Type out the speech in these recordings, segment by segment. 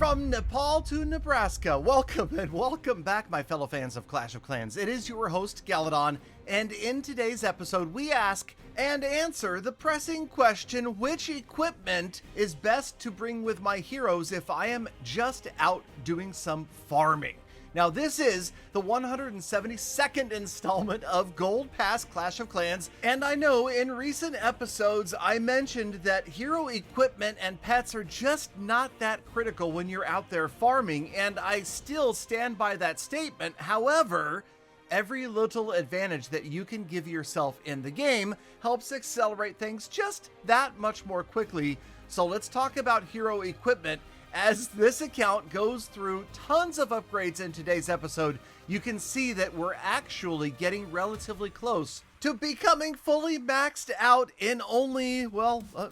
From Nepal to Nebraska, welcome and welcome back, my fellow fans of Clash of Clans. It is your host, Galadon, and in today's episode, we ask and answer the pressing question, which equipment is best to bring with my heroes if I am just out doing some farming? Now, this is the 172nd installment of Gold Pass Clash of Clans, and I know in recent episodes I mentioned that hero equipment and pets are just not that critical when you're out there farming, and I still stand by that statement. However, every little advantage that you can give yourself in the game helps accelerate things just that much more quickly. So let's talk about hero equipment. As this account goes through tons of upgrades in today's episode, you can see that we're actually getting relatively close to becoming fully maxed out in only,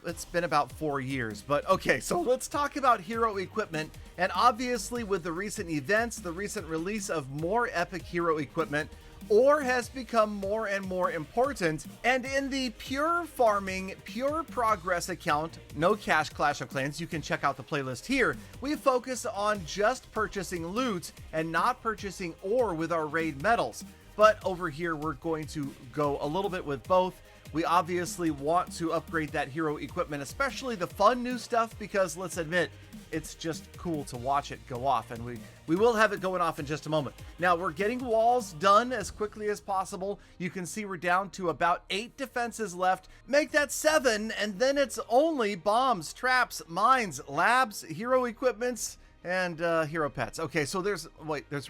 it's been about 4 years. But okay, so let's talk about hero equipment. And obviously with the recent events, the recent release of more epic hero equipment, ore has become more and more important, and in the pure farming, pure progress account, no cash Clash of Clans, you can check out the playlist here, we focus on just purchasing loot and not purchasing ore with our raid medals. But over here, we're going to go a little bit with both. We obviously want to upgrade that hero equipment, especially the fun new stuff, because let's admit, it's just cool to watch it go off, and we will have it going off in just a moment. Now, we're getting walls done as quickly as possible. You can see we're down to about 8 defenses left. Make that 7, and then it's only bombs, traps, mines, labs, hero equipments, and hero pets. Okay, so there's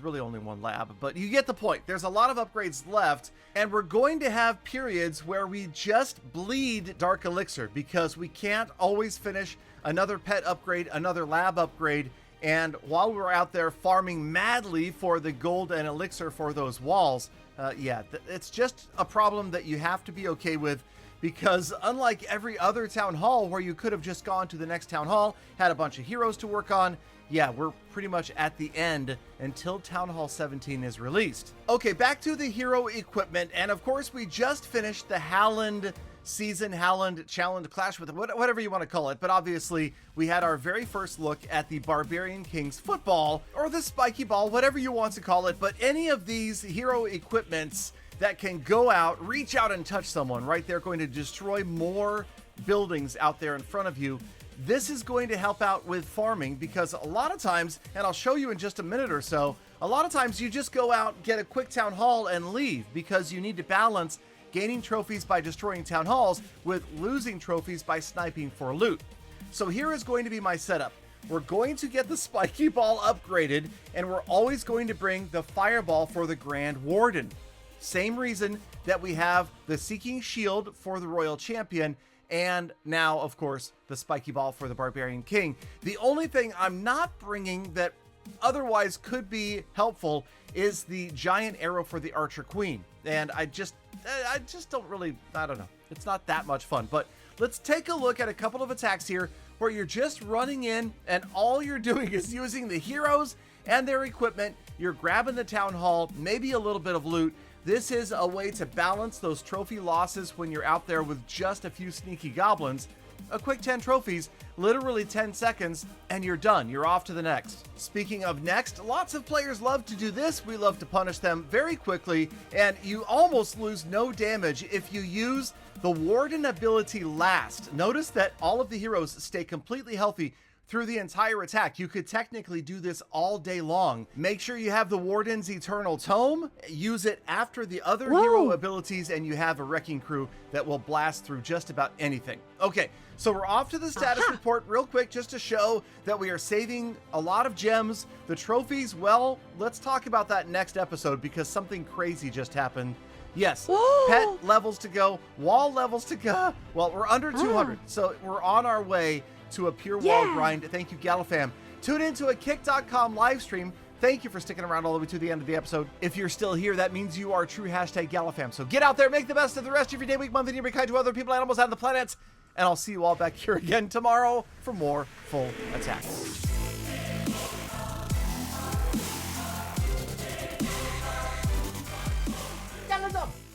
really only one lab, but you get the point. There's a lot of upgrades left, and we're going to have periods where we just bleed Dark Elixir because we can't always finish another pet upgrade, another lab upgrade, and while we're out there farming madly for the gold and elixir for those walls, it's just a problem that you have to be okay with, because unlike every other town hall where you could have just gone to the next town hall, had a bunch of heroes to work on, we're pretty much at the end until Town Hall 17 is released. Okay, back to the hero equipment, and of course we just finished the Howland season, Howland challenge, clash with whatever you want to call it, but obviously we had our very first look at the Barbarian King's football, or the spiky ball, whatever you want to call it. But any of these hero equipments that can go out, reach out and touch someone, right? They're going to destroy more buildings out there in front of you. This is going to help out with farming, because a lot of times, and I'll show you in just a minute or so, a lot of times you just go out, get a quick town hall and leave, because you need to balance gaining trophies by destroying town halls with losing trophies by sniping for loot. So here is going to be my setup. We're going to get the spiky ball upgraded, and we're always going to bring the fireball for the Grand Warden. Same reason that we have the Seeking Shield for the Royal Champion, and now, of course, the spiky ball for the Barbarian King. The only thing I'm not bringing that otherwise could be helpful is the giant arrow for the Archer Queen. And I just don't really, I don't know. It's not that much fun. But let's take a look at a couple of attacks here where you're just running in and all you're doing is using the heroes and their equipment. You're grabbing the town hall, maybe a little bit of loot. This is a way to balance those trophy losses when you're out there with just a few sneaky goblins. A quick 10 trophies, literally 10 seconds, and you're done. You're off to the next. Speaking of next, lots of players love to do this. We love to punish them very quickly, and you almost lose no damage if you use the Warden ability last. Notice that all of the heroes stay completely healthy through the entire attack. You could technically do this all day long. Make sure you have the Warden's Eternal Tome. Use it after the other hero abilities, and you have a Wrecking Crew that will blast through just about anything. Okay, so we're off to the status report real quick, just to show that we are saving a lot of gems. The trophies, well, let's talk about that next episode, because something crazy just happened. Yes, pet levels to go, wall levels to go. Well, we're under 200, so we're on our way to a pure wall grind. Thank you, Galafam. Tune into a kick.com live stream. Thank you for sticking around all the way to the end of the episode. If you're still here, that means you are a true hashtag Galafam. So get out there, make the best of the rest of your day, week, month, and year. Be kind to other people, animals, and the planet. And I'll see you all back here again tomorrow for more full attacks.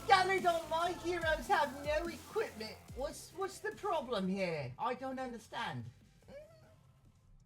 Galadon, my heroes have no equipment. What's the problem here? I don't understand.